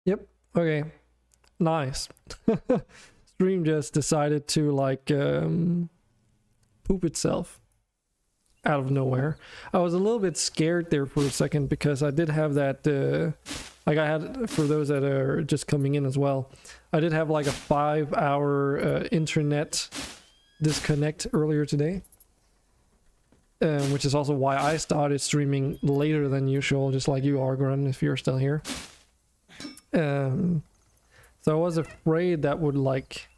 Yep. Okay. Nice. Stream just decided to like poop itself out of nowhere. I was a little bit scared there for a second because I did have that like I had, for those that are just coming in as well, I did have like a 5-hour internet disconnect earlier today. Which is also why I started streaming later than usual, just like you, Argron, if you're still here. So I was afraid that would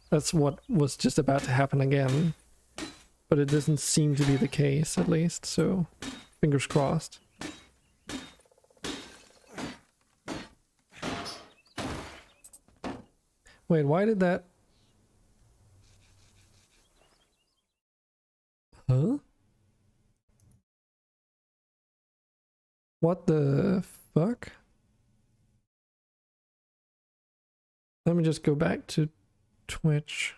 that's what was just about to happen again. But it doesn't seem to be the case, at least, so fingers crossed. Wait, why did that... Huh? What the fuck? Let me just go back to Twitch.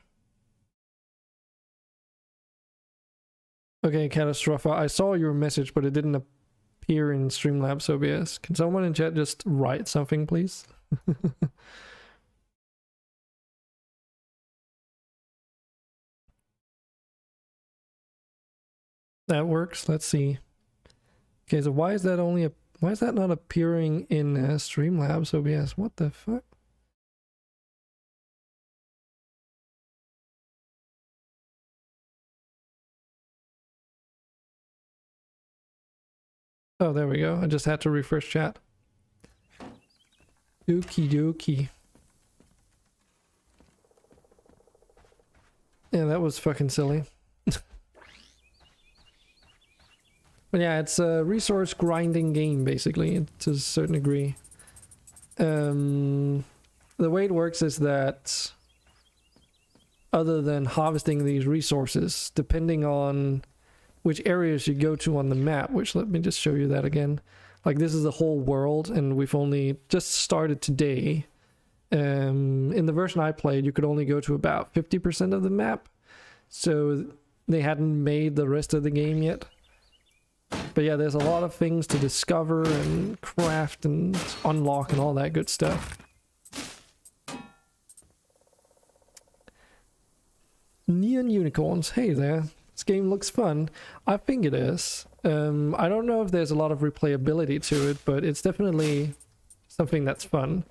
Okay, Catastrophe, I saw your message, but it didn't appear in Streamlabs OBS. Can someone in chat just write something, please? That works. Let's see. Okay, so why is that why is that not appearing in Streamlabs OBS? What the fuck? Oh, there we go. I just had to refresh chat. Okie dokie. Yeah, that was fucking silly. But yeah, it's a resource grinding game, basically, to a certain degree. The way it works is that other than harvesting these resources, depending on which areas you go to on the map, which let me just show you that again. Like, this is the whole world, and we've only just started today. In the version I played, you could only go to about 50% of the map, so they hadn't made the rest of the game yet. But yeah, there's a lot of things to discover and craft and unlock and all that good stuff. Neon unicorns, hey there. This game looks fun. I think it is. I don't know if there's a lot of replayability to it, but it's definitely something that's fun.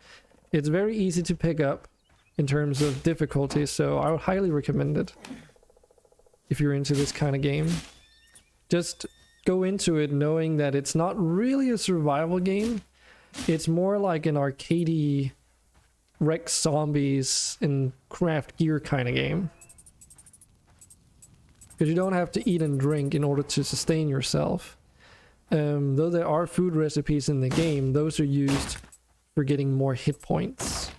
It's very easy to pick up in terms of difficulty, so I would highly recommend it if you're into this kind of game. Just go into it knowing that it's not really a survival game. It's more like an arcadey wreck zombies and craft gear kind of game. Because you don't have to eat and drink in order to sustain yourself. Though there are food recipes in the game, those are used for getting more hit points.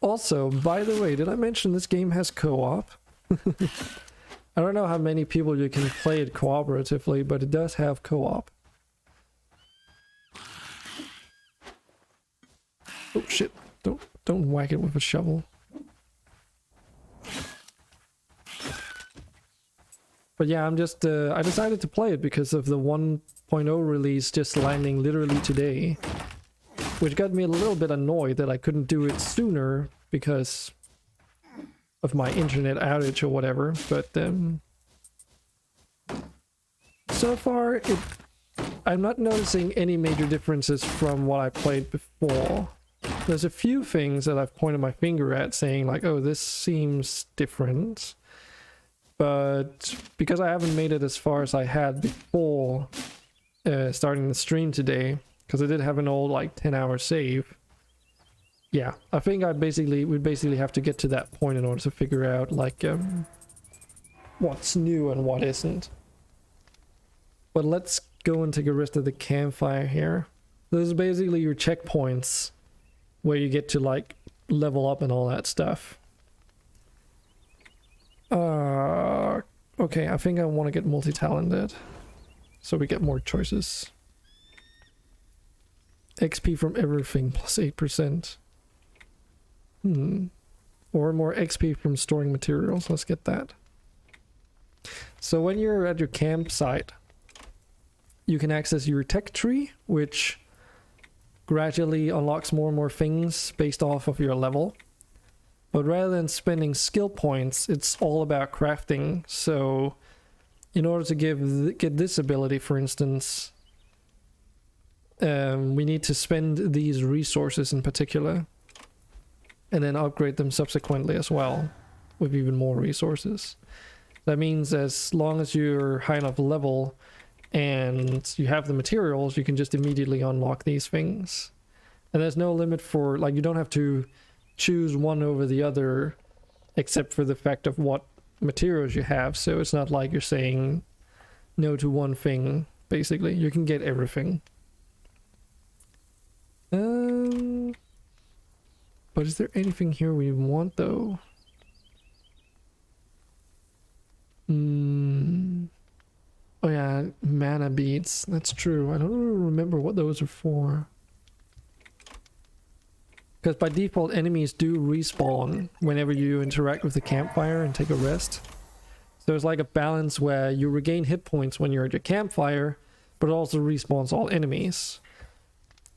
Also, by the way, did I mention this game has co-op? I don't know how many people you can play it cooperatively, but it does have co-op. Oh shit, don't whack it with a shovel. But yeah, I'm just I decided to play it because of the 1.0 release just landing literally today, which got me a little bit annoyed that I couldn't do it sooner because of my internet outage or whatever. But so far I'm not noticing any major differences from what I played before. There's a few things that I've pointed my finger at saying like, oh, this seems different. But because I haven't made it as far as I had before starting the stream today, because I did have an old like 10-hour save. Yeah, I think we'd basically have to get to that point in order to figure out like what's new and what isn't. But let's go and take a rest of the campfire here. This is basically your checkpoints where you get to like level up and all that stuff. Okay, I think I want to get multi-talented so we get more choices. XP from everything plus 8%. Or more XP from storing materials. Let's get that. So when you're at your campsite, you can access your tech tree, which gradually unlocks more and more things based off of your level. But rather than spending skill points, it's all about crafting. So in order to get this ability, for instance, we need to spend these resources in particular and then upgrade them subsequently as well with even more resources. That means as long as you're high enough level and you have the materials, you can just immediately unlock these things. And there's no limit for, like, you don't have to choose one over the other except for the fact of what materials you have. So it's not like you're saying no to one thing, basically. You can get everything. But is there anything here we want, though? Oh yeah, mana beads. That's true. I don't remember what those are for. Because by default, enemies do respawn whenever you interact with the campfire and take a rest. So there's like a balance where you regain hit points when you're at your campfire, but it also respawns all enemies.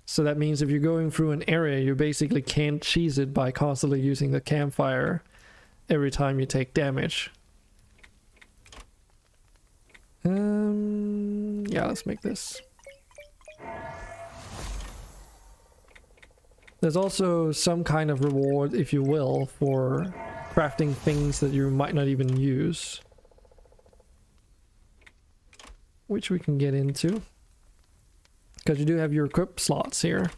So that means if you're going through an area, you basically can't cheese it by constantly using the campfire every time you take damage. Yeah, let's make this. There's also some kind of reward, if you will, for crafting things that you might not even use, which we can get into, because you do have your equip slots here.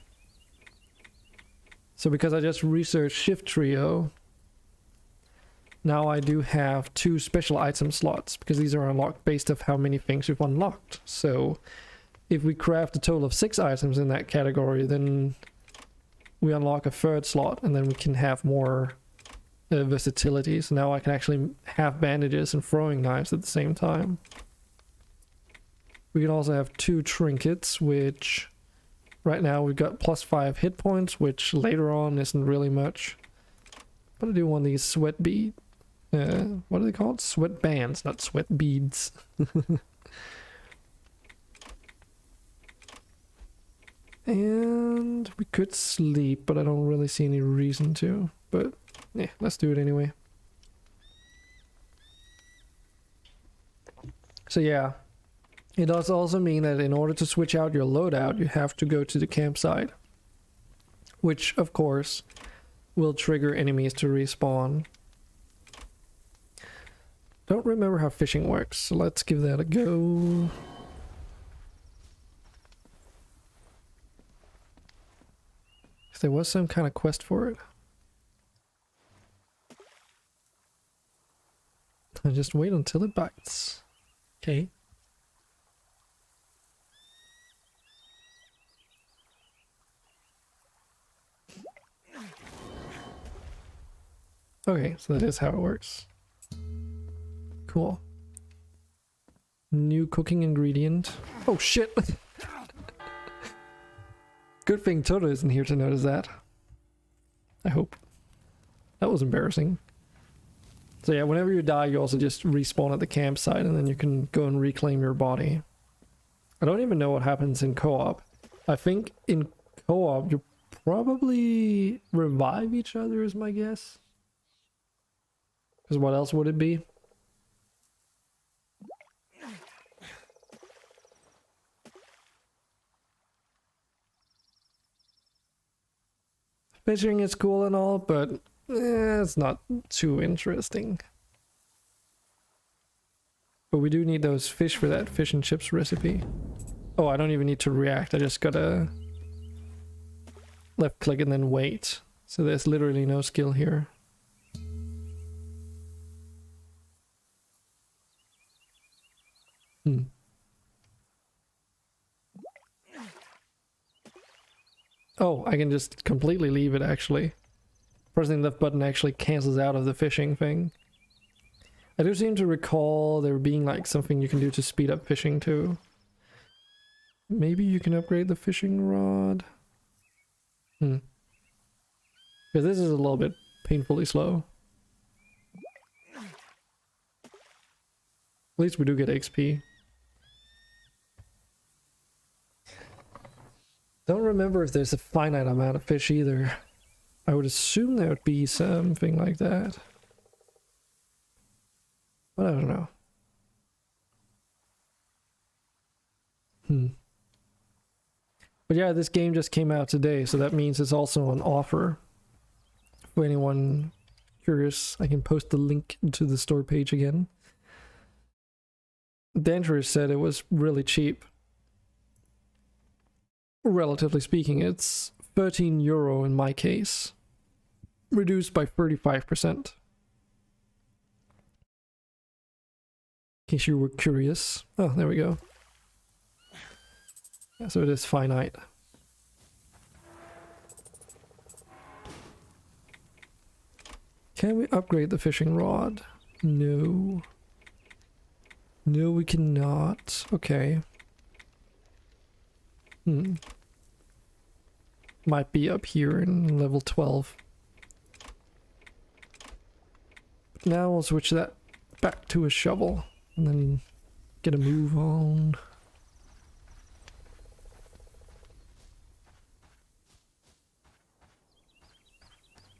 So because I just researched Shift Trio, now I do have 2 special item slots, because these are unlocked based off how many things you've unlocked. So if we craft a total of 6 items in that category, then we unlock a 3rd slot, and then we can have more versatility. So now I can actually have bandages and throwing knives at the same time. We can also have 2 trinkets, which right now we've got +5 hit points, which later on isn't really much. But I do want these sweat bead. What are they called? Sweat bands, not sweat beads. And we could sleep, but I don't really see any reason to. But yeah, let's do it anyway. So yeah, it does also mean that in order to switch out your loadout, you have to go to the campsite, which of course will trigger enemies to respawn. Don't remember how fishing works, so let's give that a go. If there was some kind of quest for it. I just wait until it bites. Okay. Okay, so that is how it works. Cool. New cooking ingredient. Oh shit! Good thing Toto isn't here to notice that. I hope. That was embarrassing. So yeah, whenever you die, you also just respawn at the campsite, and then you can go and reclaim your body. I don't even know what happens in co-op. I think in co-op, you probably revive each other is my guess. Because what else would it be? Fishing is cool and all, but it's not too interesting. But we do need those fish for that fish and chips recipe. Oh, I don't even need to react. I just gotta left click and then wait. So there's literally no skill here. Oh, I can just completely leave it actually. Pressing the left button actually cancels out of the fishing thing. I do seem to recall there being like something you can do to speed up fishing too. Maybe you can upgrade the fishing rod. Because this is a little bit painfully slow. At least we do get XP. Don't remember if there's a finite amount of fish either. I would assume there would be something like that. But I don't know. But yeah, this game just came out today, so that means it's also on offer. For anyone curious, I can post the link to the store page again. Dangerous said it was really cheap. Relatively speaking, it's €13 in my case. Reduced by 35%. In case you were curious. Oh, there we go. Yeah, so it is finite. Can we upgrade the fishing rod? No. No, we cannot. Okay. Might be up here in level 12. Now we'll switch that back to a shovel and then get a move on.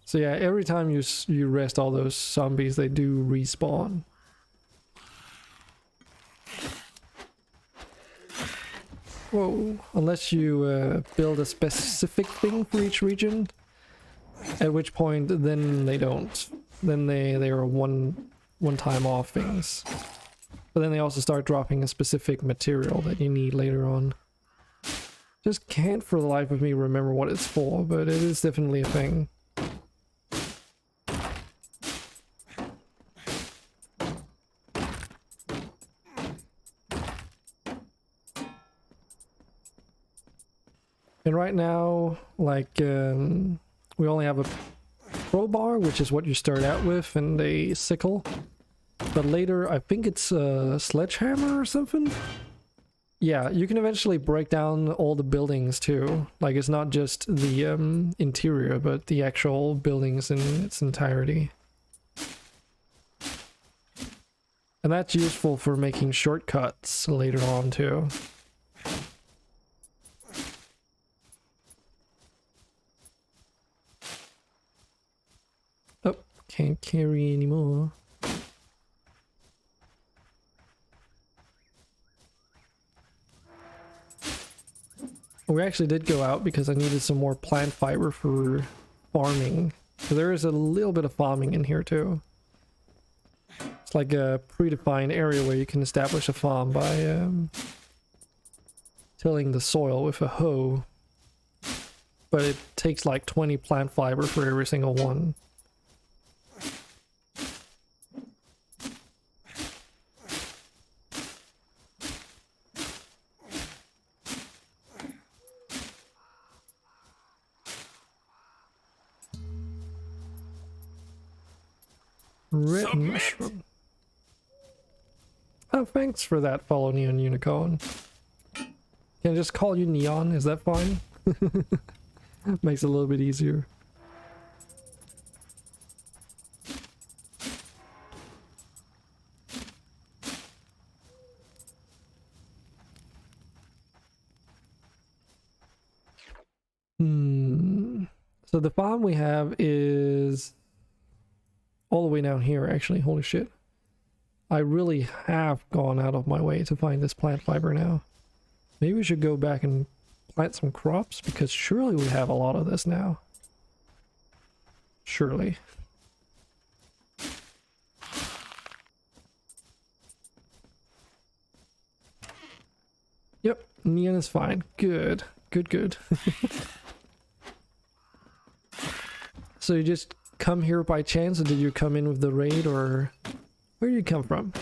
So yeah, every time you rest all those zombies, they do respawn. Whoa, unless you build a specific thing for each region, at which point then they don't. Then they are one-time off things. But then they also start dropping a specific material that you need later on. Just can't for the life of me remember what it's for, but it is definitely a thing. And right now, like, we only have a crowbar, which is what you start out with, and a sickle. But later, I think it's a sledgehammer or something? Yeah, you can eventually break down all the buildings too. Like, it's not just the interior, but the actual buildings in its entirety. And that's useful for making shortcuts later on too. Can't carry anymore. We actually did go out because I needed some more plant fiber for farming. So there is a little bit of farming in here too. It's like a predefined area where you can establish a farm by tilling the soil with a hoe. But it takes like 20 plant fiber for every single one. Red mushroom. Oh, thanks for that follow, Neon Unicorn. Can I just call you Neon? Is that fine? Makes it a little bit easier. So the farm we have is all the way down here, actually. Holy shit. I really have gone out of my way to find this plant fiber now. Maybe we should go back and plant some crops, because surely we have a lot of this now. Surely. Yep, neon is fine. Good. Good, good. So you just come here by chance, or did you come in with the raid, or where did you come from?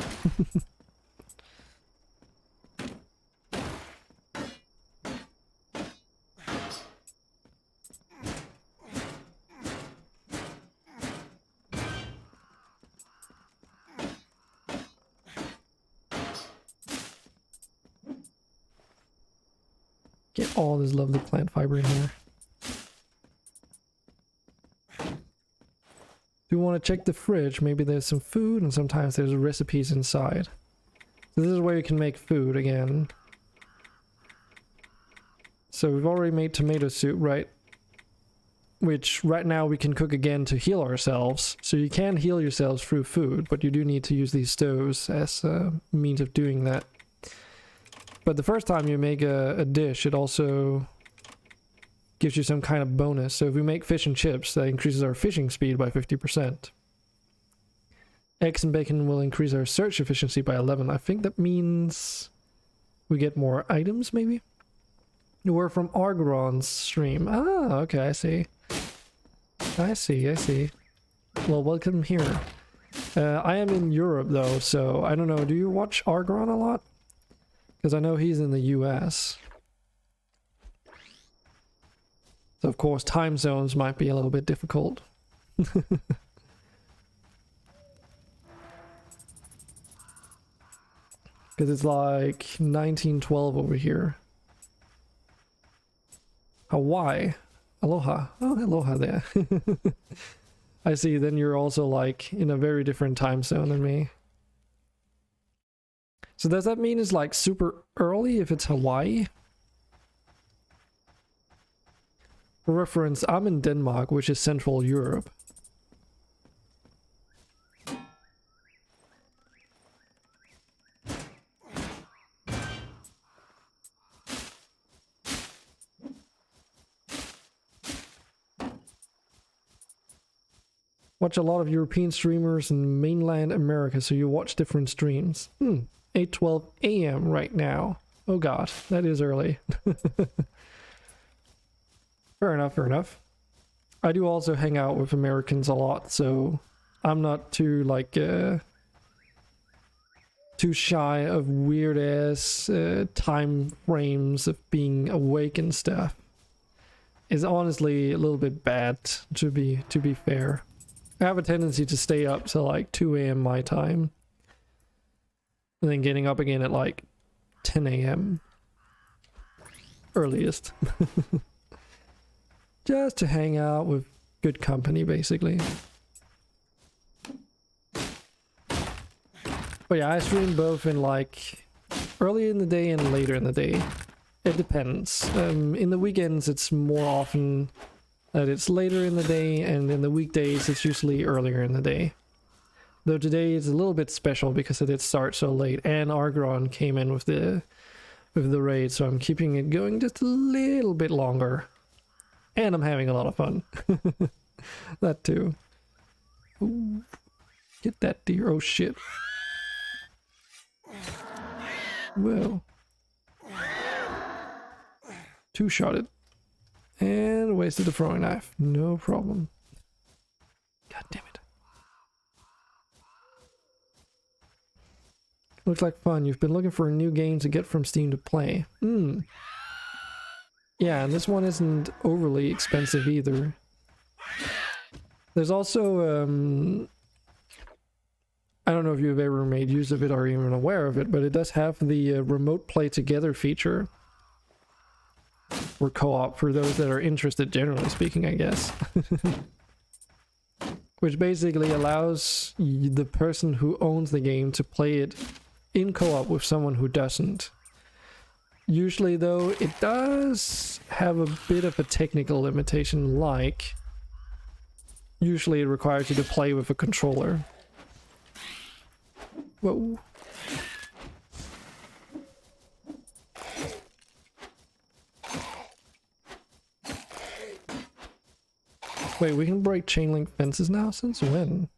Get all this lovely plant fiber in here. Do you want to check the fridge? Maybe there's some food, and sometimes there's recipes inside. So this is where you can make food again. So we've already made tomato soup, right? Which right now we can cook again to heal ourselves. So you can heal yourselves through food, but you do need to use these stoves as a means of doing that. But the first time you make a dish, it also gives you some kind of bonus. So if we make fish and chips, that increases our fishing speed by 50%. Eggs and bacon will increase our search efficiency by 11. I think that means we get more items, maybe? We're from Argron's stream. Ah, okay, I see. I see. Well, welcome here. I am in Europe, though, so I don't know. Do you watch Argron a lot? Because I know he's in the US. So, of course, time zones might be a little bit difficult. Because it's like 1912 over here. Hawaii. Aloha. Oh, aloha there. I see, then you're also like in a very different time zone than me. So does that mean it's like super early if it's Hawaii? For reference, I'm in Denmark, which is Central Europe. Watch a lot of European streamers in mainland America, so you watch different streams. 8:12 a.m. right now. Oh god, that is early. Fair enough. I do also hang out with Americans a lot, so I'm not too like too shy of weird ass time frames of being awake and stuff. It's honestly a little bit bad, to be fair. I have a tendency to stay up till like 2 a.m. my time. And then getting up again at like 10 a.m. earliest. Just to hang out with good company, basically. But yeah, I stream both in like early in the day and later in the day. It depends. In the weekends it's more often that it's later in the day, and in the weekdays it's usually earlier in the day. Though today is a little bit special because it did start so late, and Argron came in with the raid, so I'm keeping it going just a little bit longer. And I'm having a lot of fun. That too. Ooh. Get that deer. Oh shit. Whoa. Two-shotted. And wasted the throwing knife. No problem. God damn it. Looks like fun. You've been looking for a new game to get from Steam to play. Yeah, and this one isn't overly expensive either. There's also, I don't know if you've ever made use of it or even aware of it, but it does have the remote play together feature. Or co-op for those that are interested, generally speaking, I guess. Which basically allows the person who owns the game to play it in co-op with someone who doesn't. Usually, though, it does have a bit of a technical limitation, like usually it requires you to play with a controller. Whoa. Wait, we can break chain link fences now? Since when?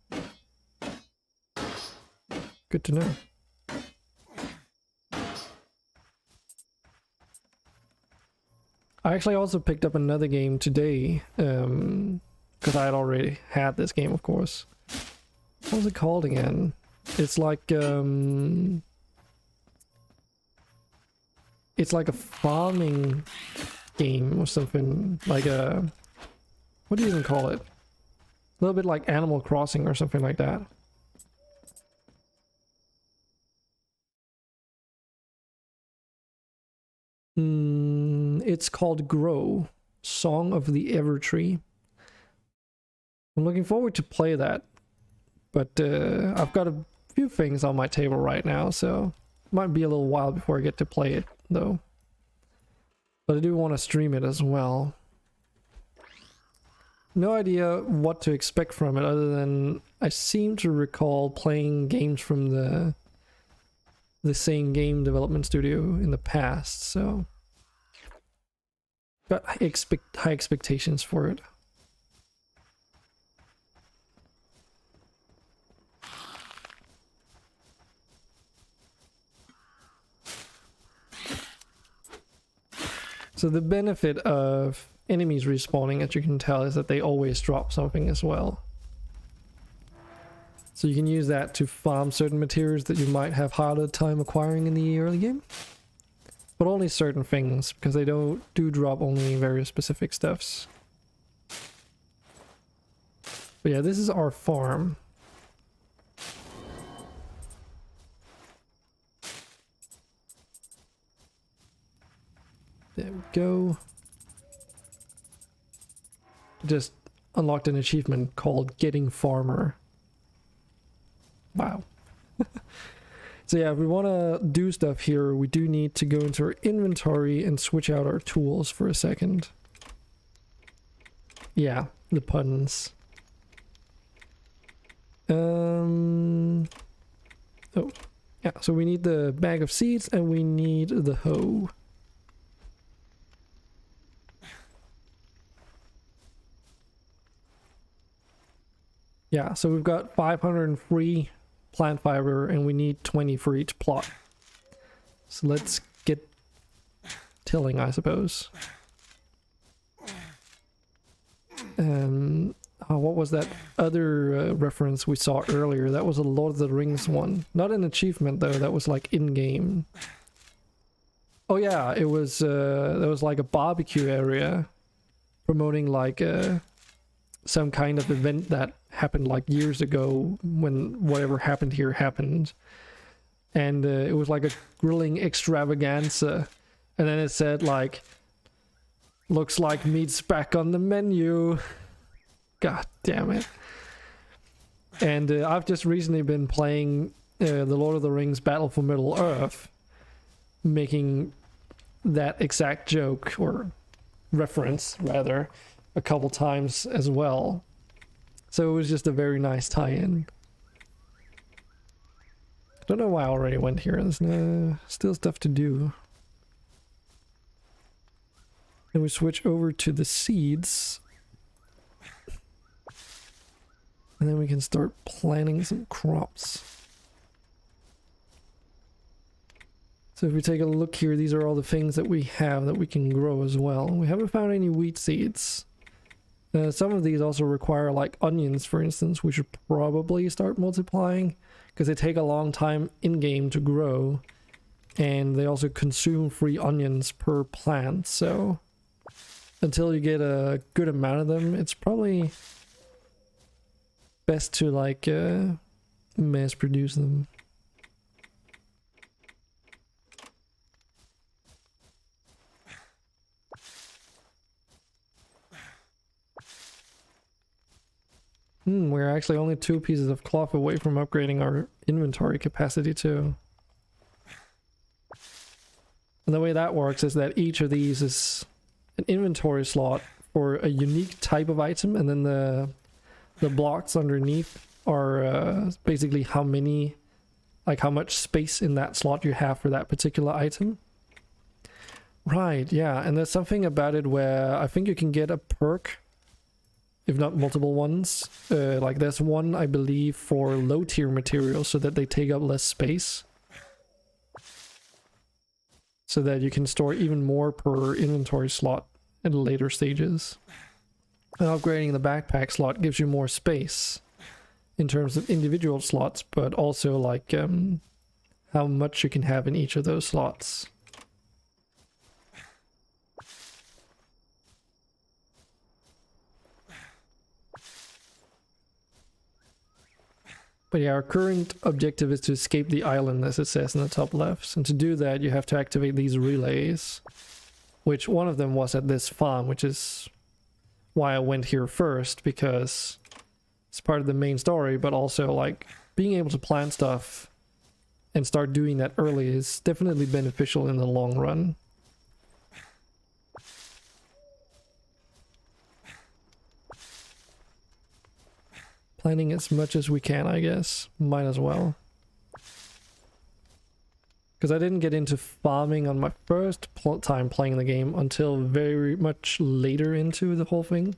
Good to know. I actually also picked up another game today, because I had already had this game, of course. What was it called again? It's like a farming game or something, like a... What do you even call it? A little bit like Animal Crossing or something like that. It's called Grow, Song of the Evertree. I'm looking forward to play that, but I've got a few things on my table right now, so it might be a little while before I get to play it, though. But I do want to stream it as well. No idea what to expect from it other than I seem to recall playing games from the same game development studio in the past, so got high expectations for it. So the benefit of enemies respawning, as you can tell, is that they always drop something as well. So you can use that to farm certain materials that you might have harder time acquiring in the early game. But only certain things, because they do drop only very specific stuffs. But yeah, this is our farm. There we go. Just unlocked an achievement called Getting Farmer. Wow. So yeah, if we want to do stuff here, we do need to go into our inventory and switch out our tools for a second. Yeah, the puns. Oh, yeah, so we need the bag of seeds and we need the hoe. Yeah, so we've got 503 plant fiber and we need 20 for each plot. So let's get tilling, I suppose. What was that other reference we saw earlier? That was a Lord of the Rings one. Not an achievement though, that was like in-game. Oh yeah, it was there was like a barbecue area promoting like some kind of event that happened like years ago when whatever happened here happened. And it was like a grilling extravaganza. And then it said like, looks like meat's back on the menu. God damn it. And I've just recently been playing the Lord of the Rings Battle for Middle-earth, making that exact joke, or reference rather, a couple times as well. So it was just a very nice tie-in. I don't know why I already went here. There's still stuff to do. And we switch over to the seeds. And then we can start planting some crops. So if we take a look here, these are all the things that we have that we can grow as well. We haven't found any wheat seeds. Some of these also require like onions, for instance. We should probably start multiplying because they take a long time in-game to grow. And they also consume 3 onions per plant. So until you get a good amount of them, it's probably best to like mass produce them. We're actually only 2 pieces of cloth away from upgrading our inventory capacity too. And the way that works is that each of these is an inventory slot for a unique type of item, and then the blocks underneath are basically how many, like how much space in that slot you have for that particular item. Right, yeah, and there's something about it where I think you can get a perk, if not multiple ones. Like there's one, I believe, for low tier materials so that they take up less space. So that you can store even more per inventory slot at later stages. And upgrading the backpack slot gives you more space in terms of individual slots, but also like how much you can have in each of those slots. But yeah, our current objective is to escape the island, as it says in the top left. And to do that, you have to activate these relays, which one of them was at this farm, which is why I went here first, because it's part of the main story, but also like being able to plant stuff and start doing that early is definitely beneficial in the long run. Planning as much as we can, I guess. Might as well. Because I didn't get into farming on my first time playing the game until very much later into the whole thing.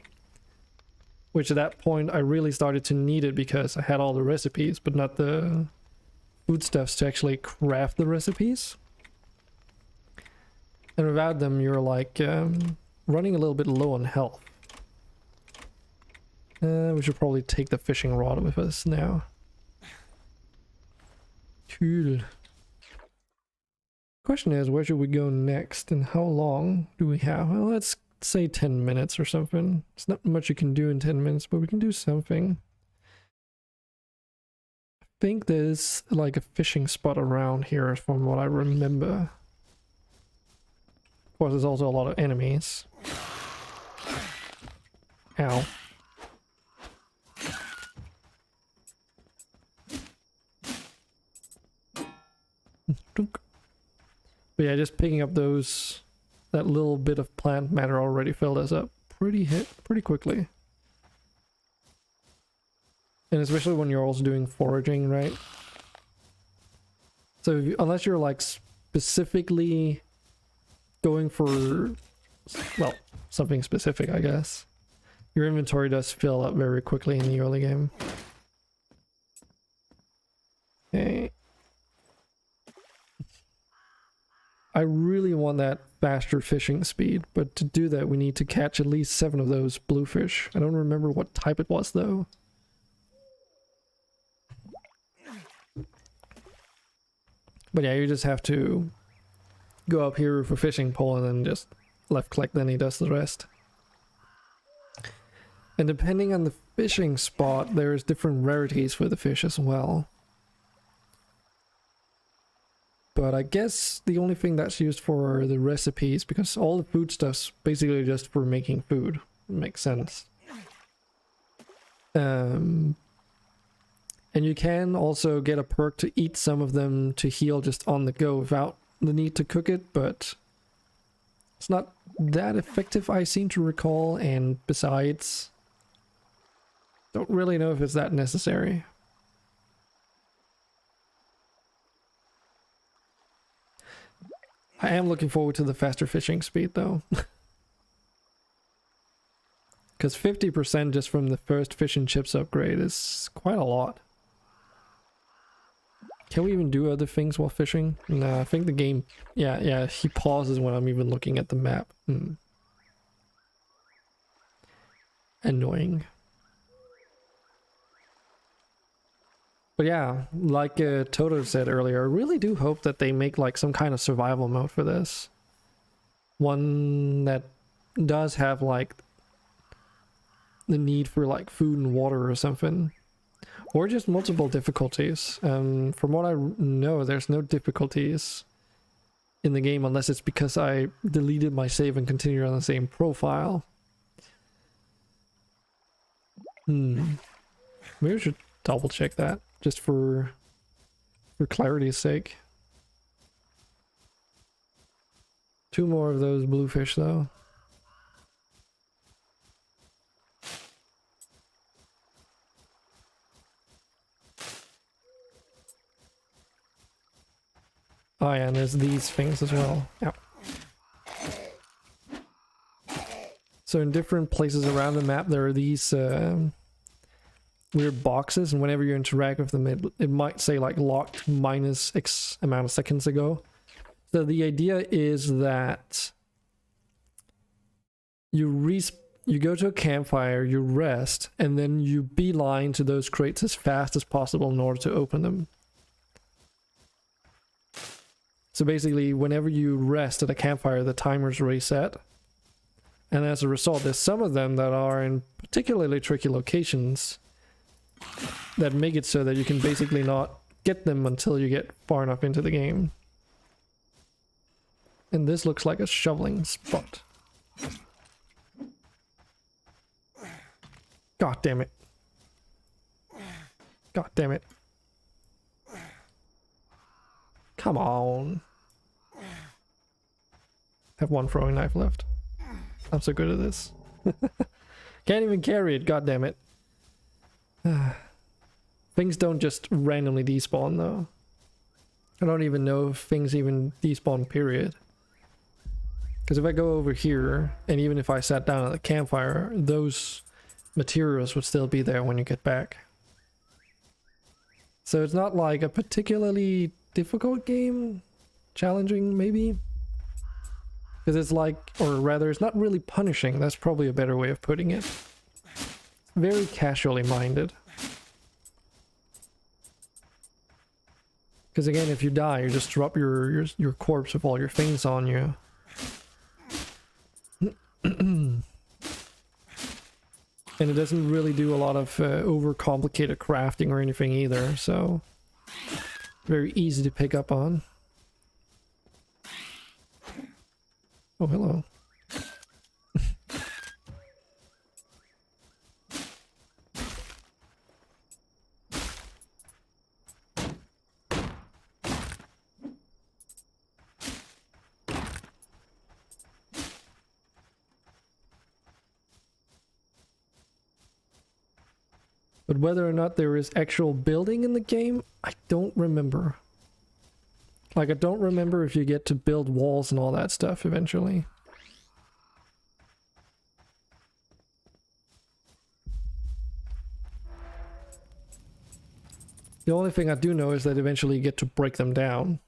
Which at that point I really started to need it because I had all the recipes, but not the foodstuffs to actually craft the recipes. And without them, you're like running a little bit low on health. We should probably take the fishing rod with us now. Cool. Question is, where should we go next and how long do we have? Well, let's say 10 minutes or something. It's not much you can do in 10 minutes, but we can do something. I think there's like a fishing spot around here from what I remember. Of course, there's also a lot of enemies. Ow. But yeah, just picking up that little bit of plant matter already filled us up pretty quickly. And especially when you're also doing foraging, right? So unless you're like specifically going for, well, something specific, I guess, your inventory does fill up very quickly in the early game. Okay. I really want that faster fishing speed, but to do that we need to catch at least 7 of those bluefish. I don't remember what type it was though. But yeah, you just have to go up here with a fishing pole and then just left click, then he does the rest. And depending on the fishing spot, there's different rarities for the fish as well. But I guess the only thing that's used for the recipes, because all the food stuff's basically just for making food. It makes sense. And you can also get a perk to eat some of them to heal just on the go without the need to cook it, but it's not that effective, I seem to recall, and besides, don't really know if it's that necessary. I am looking forward to the faster fishing speed though. Because 50% just from the first fish and chips upgrade is quite a lot. Can we even do other things while fishing? Nah, I think the game... Yeah, he pauses when I'm even looking at the map. Annoying. But yeah, like Toto said earlier, I really do hope that they make like some kind of survival mode for this. One that does have like the need for like food and water or something. Or just multiple difficulties. From what I know, there's no difficulties in the game unless it's because I deleted my save and continued on the same profile. Maybe we should double check that. Just for clarity's sake. 2 more of those bluefish though. Oh yeah, and there's these things as well. Yep. So in different places around the map there are these weird boxes, and whenever you interact with them it might say like locked minus X amount of seconds ago. So the idea is that you go to a campfire, you rest, and then you beeline to those crates as fast as possible in order to open them. So basically whenever you rest at a campfire the timer's reset, and as a result there's some of them that are in particularly tricky locations that make it so that you can basically not get them until you get far enough into the game. And this looks like a shoveling spot. God damn it. God damn it. Come on. Have 1 throwing knife left. I'm so good at this. Can't even carry it, god damn it. Things don't just randomly despawn though. I don't even know if things even despawn, period. Because if I go over here, and even if I sat down at the campfire, those materials would still be there when you get back. So it's not like a particularly difficult game. Challenging, maybe? Because it's like, or rather, it's not really punishing. That's probably a better way of putting it. Very casually minded. Because again, if you die, you just drop your corpse with all your things on you. And it doesn't really do a lot of overcomplicated crafting or anything either, so very easy to pick up on. Oh, hello. But whether or not there is actual building in the game, I don't remember. Like, I don't remember if you get to build walls and all that stuff eventually. The only thing I do know is that eventually you get to break them down.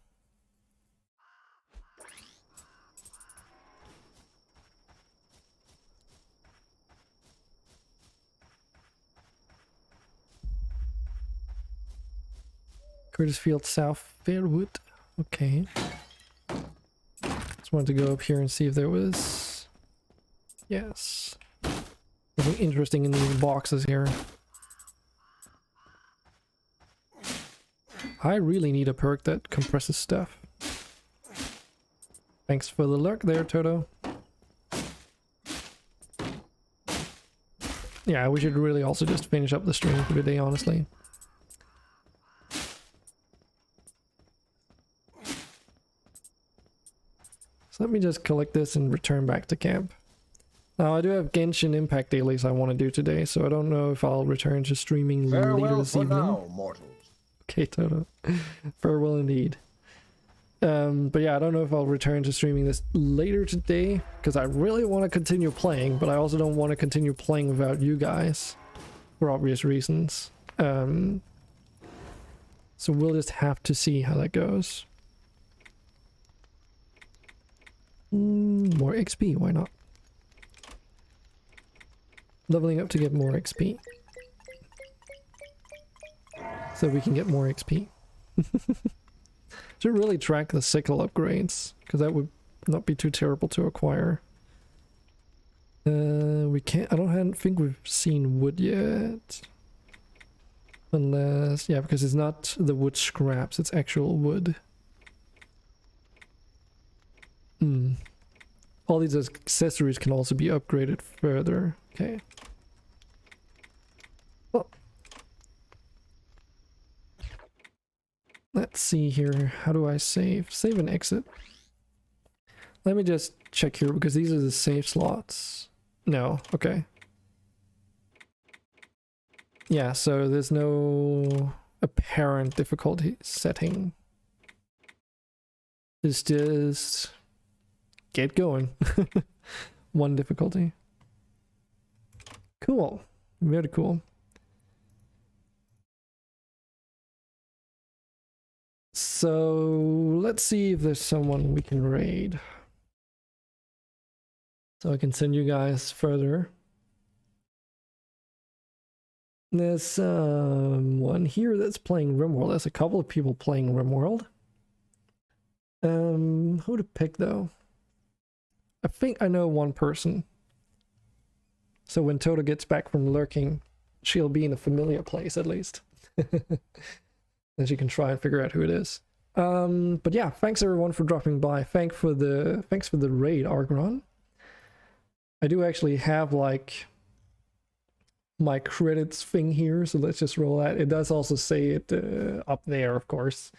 Curtis Field South Fairwood. Okay. Just wanted to go up here and see if there was... Yes. Nothing interesting in these boxes here. I really need a perk that compresses stuff. Thanks for the lurk there, Toto. Yeah, we should really also just finish up the stream for the day, honestly. So let me just collect this and return back to camp. Now, I do have Genshin Impact dailies I want to do today, so I don't know if I'll return to streaming later this evening. Now, mortals. Okay, Toto. Farewell indeed. But yeah, I don't know if I'll return to streaming this later today, because I really want to continue playing, but I also don't want to continue playing without you guys, for obvious reasons. So we'll just have to see how that goes. More XP, why not? Leveling up to get more XP. So we can get more XP. Should really track the sickle upgrades, because that would not be too terrible to acquire. We can't, I don't think we've seen wood yet. Unless, yeah, because it's not the wood scraps, it's actual wood. All these accessories can also be upgraded further. Okay. Well, let's see here. How do I save? Save and exit. Let me just check here because these are the save slots. No, okay. Yeah, so there's no apparent difficulty setting. It's just get going. One difficulty. Cool. Very cool. So let's see if there's someone we can raid. So I can send you guys further. There's one here that's playing RimWorld. There's a couple of people playing RimWorld. Who to pick though? I think I know one person. So when Toto gets back from lurking, she'll be in a familiar place at least. Then she can try and figure out who it is. But yeah, thanks everyone for dropping by. Thanks for the raid, Argron. I do actually have like my credits thing here, so let's just roll that. It does also say it up there, of course.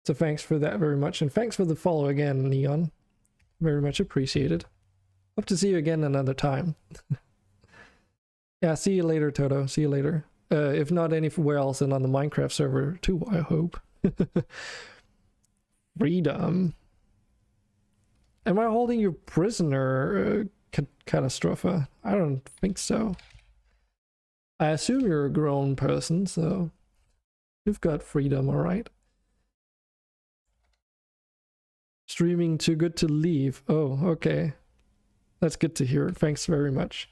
So thanks for that very much, and thanks for the follow again, Neon. Very much appreciated. Hope to see you again another time. Yeah, see you later, Toto. See you later. If not anywhere else than on the Minecraft server too, I hope. Freedom. Am I holding you prisoner, Catastrophe? I don't think so. I assume you're a grown person, so you've got freedom, alright? Streaming too good to leave. Oh, okay. That's good to hear. Thanks very much.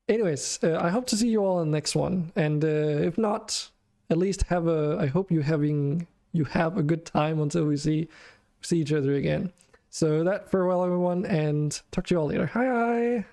Anyways, I hope to see you all in the next one. And if not, at least have a... I hope you have a good time until we see each other again. So that, farewell everyone, and talk to you all later. Hi.